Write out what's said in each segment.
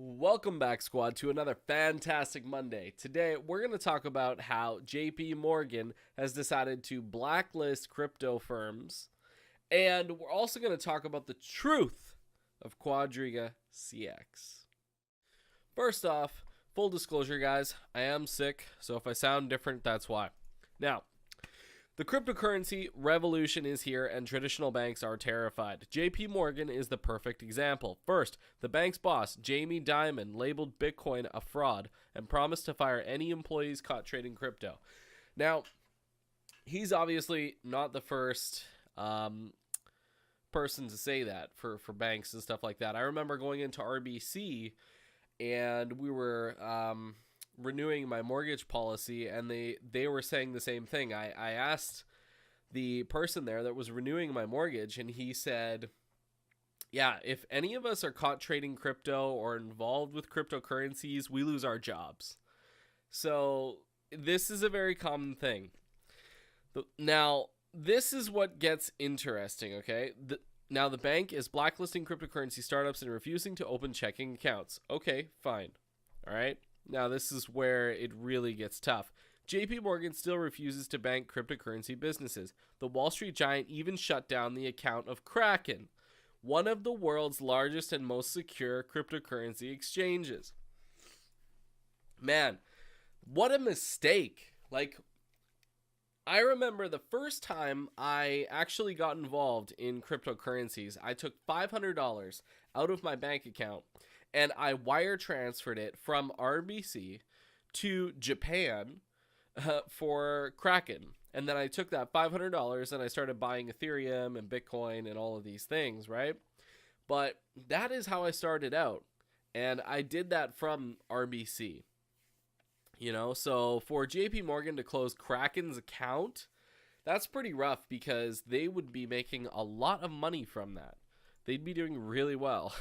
Welcome back, squad, to another fantastic Monday. Today, we're going to talk about how JP Morgan has decided to blacklist crypto firms, and we're also going to talk about the truth of QuadrigaCX. First off, full disclosure, guys, I am sick, so if I sound different, that's why. Now, the cryptocurrency revolution is here and traditional banks are terrified. JP Morgan is the perfect example. First, the bank's boss, Jamie Dimon, labeled Bitcoin a fraud and promised to fire any employees caught trading crypto. Now, he's obviously not the first person to say that for banks and stuff like that. I remember going into RBC and we were renewing my mortgage policy, and they were saying the same thing. I asked the person there that was renewing my mortgage, and he said, yeah, if any of us are caught trading crypto or involved with cryptocurrencies, we lose our jobs. So this is a very common thing. Now, this is what gets interesting, okay? Now, the bank is blacklisting cryptocurrency startups and refusing to open checking accounts. Okay, fine. All right. Now, this is where it really gets tough. JP Morgan still refuses to bank cryptocurrency businesses. The Wall Street giant even shut down the account of Kraken, one of the world's largest and most secure cryptocurrency exchanges. Man, what a mistake. Like, I remember the first time I actually got involved in cryptocurrencies, I took $500 out of my bank account and I wire transferred it from RBC to Japan for Kraken. And then I took that $500 and I started buying Ethereum and Bitcoin and all of these things, right? But that is how I started out. And I did that from RBC. You know, so for JP Morgan to close Kraken's account, that's pretty rough because they would be making a lot of money from that. They'd be doing really well.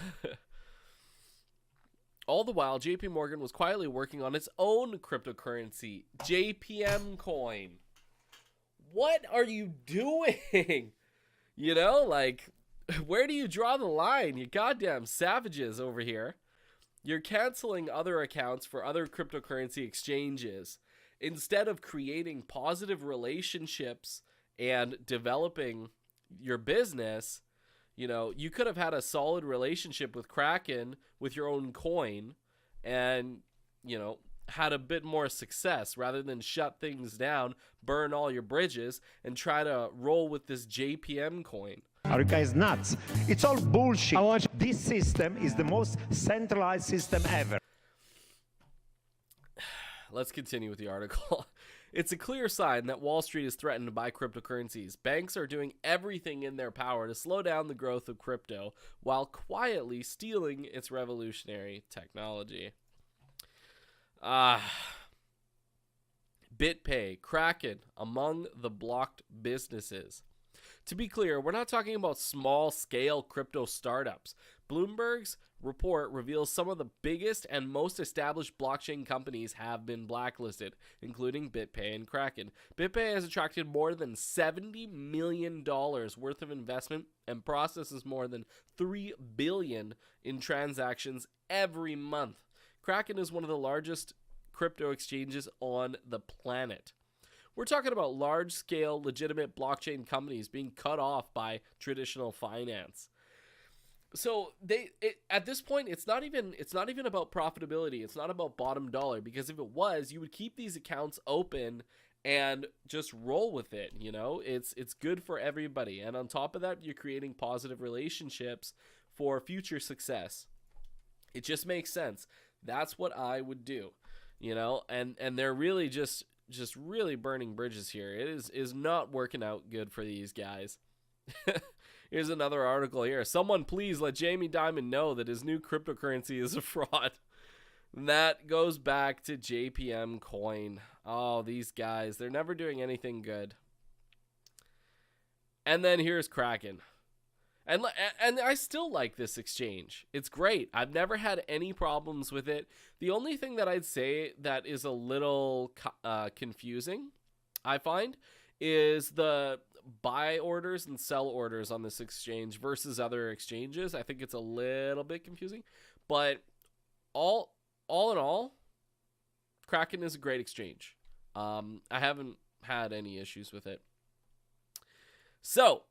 All the while, JP Morgan was quietly working on its own cryptocurrency, JPM coin. What are you doing? You know, like, where do you draw the line? You goddamn savages over here. You're canceling other accounts for other cryptocurrency exchanges instead of creating positive relationships and developing your business. You know, you could have had a solid relationship with Kraken with your own coin and, you know, had a bit more success rather than shut things down, burn all your bridges, and try to roll with this JPM coin. Are you guys nuts? It's all bullshit. This system is the most centralized system ever. Let's continue with the article. It's a clear sign that Wall Street is threatened by cryptocurrencies. Banks are doing everything in their power to slow down the growth of crypto while quietly stealing its revolutionary technology. Bitpay, Kraken, among the blocked businesses. To be clear, we're not talking about small-scale crypto startups. Bloomberg's report reveals some of the biggest and most established blockchain companies have been blacklisted, including BitPay and Kraken. BitPay has attracted more than $70 million worth of investment and processes more than $3 billion in transactions every month. Kraken is one of the largest crypto exchanges on the planet. We're talking about large-scale, legitimate blockchain companies being cut off by traditional finance. So at this point, it's not even about profitability. It's not about bottom dollar, because if it was, you would keep these accounts open and just roll with it. You know, it's good for everybody, and on top of that, you're creating positive relationships for future success. It just makes sense. That's what I would do. You know, and they're really just really burning bridges here. It is not working out good for these guys. Here's another article here. Someone please let Jamie Dimon know that his new cryptocurrency is a fraud. That goes back to JPM coin. Oh, these guys, they're never doing anything good. And then here's Kraken. And I still like this exchange. It's great. I've never had any problems with it. The only thing that I'd say that is a little confusing, I find, is the buy orders and sell orders on this exchange versus other exchanges. I think it's a little bit confusing. But all in all, Kraken is a great exchange. I haven't had any issues with it. So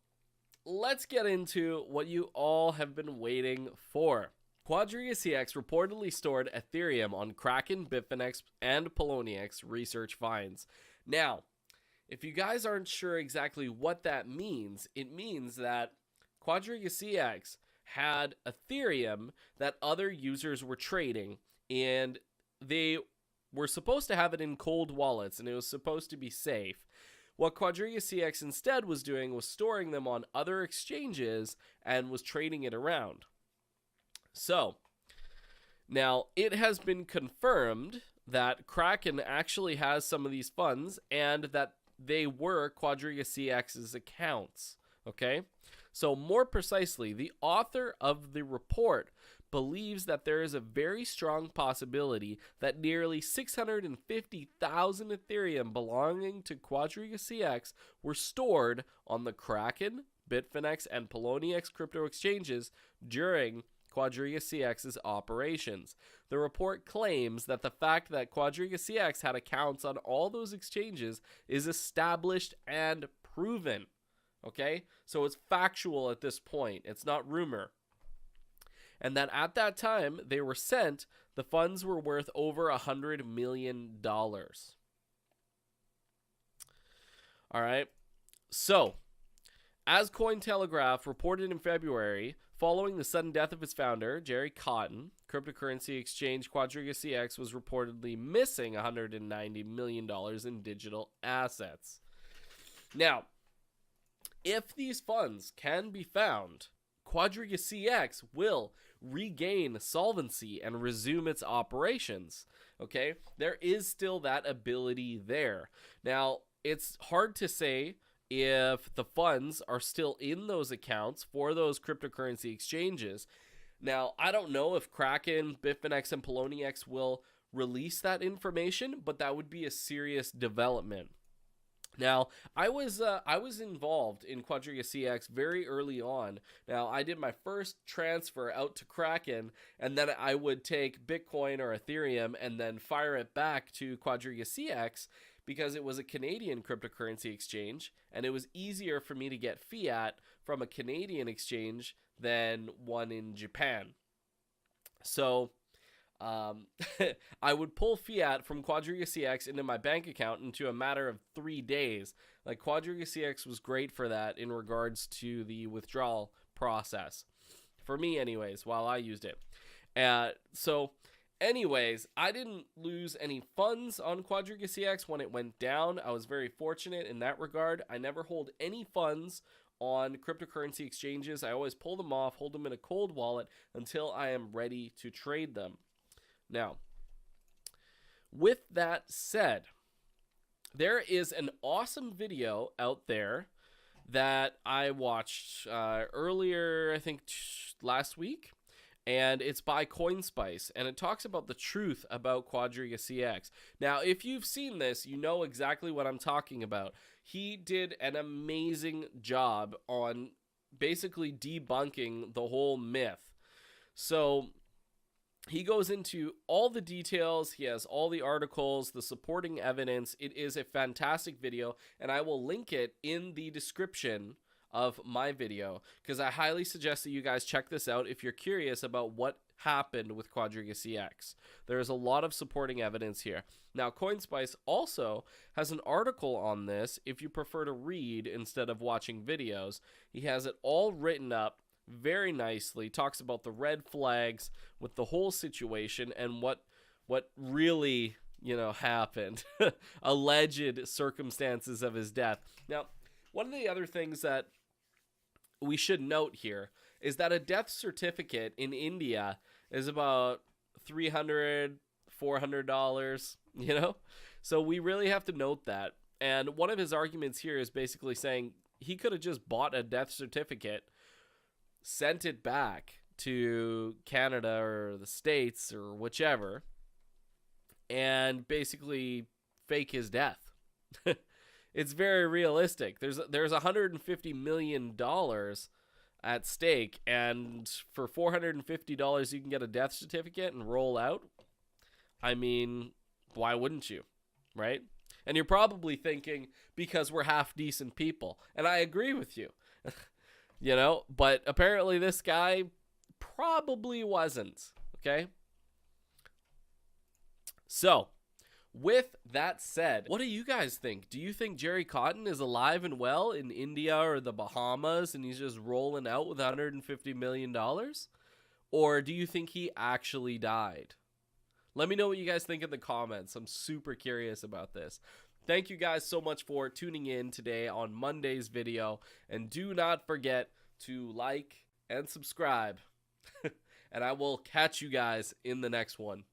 let's get into what you all have been waiting for. QuadrigaCX reportedly stored Ethereum on Kraken, Bitfinex, and Poloniex research finds. Now, if you guys aren't sure exactly what that means, it means that QuadrigaCX had Ethereum that other users were trading, and they were supposed to have it in cold wallets, and it was supposed to be safe. What QuadrigaCX instead was doing was storing them on other exchanges and was trading it around. So, now it has been confirmed that Kraken actually has some of these funds and that they were QuadrigaCX's accounts. Okay? So, more precisely, the author of the report believes that there is a very strong possibility that nearly 650,000 Ethereum belonging to QuadrigaCX were stored on the Kraken, Bitfinex, and Poloniex crypto exchanges during QuadrigaCX's operations. The report claims that the fact that QuadrigaCX had accounts on all those exchanges is established and proven. Okay? So it's factual at this point. It's not rumor. And that at that time they were sent, the funds were worth over $100 million. All right. So, as Cointelegraph reported in February, following the sudden death of its founder, Jerry Cotton, cryptocurrency exchange QuadrigaCX was reportedly missing $190 million in digital assets. Now, if these funds can be found, QuadrigaCX will regain solvency and resume its operations. Okay, there is still that ability there. Now, it's hard to say if the funds are still in those accounts for those cryptocurrency exchanges. Now, I don't know if Kraken, Bitfinex, and Poloniex will release that information, but that would be a serious development. Now, I was involved in QuadrigaCX very early on. Now, I did my first transfer out to Kraken, and then I would take Bitcoin or Ethereum and then fire it back to QuadrigaCX because it was a Canadian cryptocurrency exchange, and it was easier for me to get fiat from a Canadian exchange than one in Japan. So I would pull fiat from QuadrigaCX into my bank account into a matter of 3 days. Like, QuadrigaCX was great for that in regards to the withdrawal process. For me anyways, while I used it. So anyways, I didn't lose any funds on QuadrigaCX when it went down. I was very fortunate in that regard. I never hold any funds on cryptocurrency exchanges. I always pull them off, hold them in a cold wallet until I am ready to trade them. Now, with that said, there is an awesome video out there that I watched earlier, I think last week, and it's by CoinSpice, and it talks about the truth about QuadrigaCX. Now, if you've seen this, you know exactly what I'm talking about. He did an amazing job on basically debunking the whole myth. So he goes into all the details. He has all the articles, the supporting evidence. It is a fantastic video, and I will link it in the description of my video because I highly suggest that you guys check this out if you're curious about what happened with QuadrigaCX. There is a lot of supporting evidence here. Now, CoinSpice also has an article on this if you prefer to read instead of watching videos. He has it all written up very nicely, talks about the red flags with the whole situation and what really, happened. Alleged circumstances of his death. Now, one of the other things that we should note here is that a death certificate in India is about $300, $400, So we really have to note that. And one of his arguments here is basically saying he could have just bought a death certificate, sent it back to Canada or the States or whichever, and basically fake his death. It's very realistic. There's $150 million at stake, and for $450 you can get a death certificate and roll out. I mean, why wouldn't you, right? And you're probably thinking, because we're half decent people, and I agree with you. You know, but apparently this guy probably wasn't, okay? So, with that said, what do you guys think? Do you think Jerry Cotton is alive and well in India or the Bahamas and he's just rolling out with $150 million? Or do you think he actually died? Let me know what you guys think in the comments. I'm super curious about this. Thank you guys so much for tuning in today on Monday's video. And do not forget to like and subscribe. And I will catch you guys in the next one.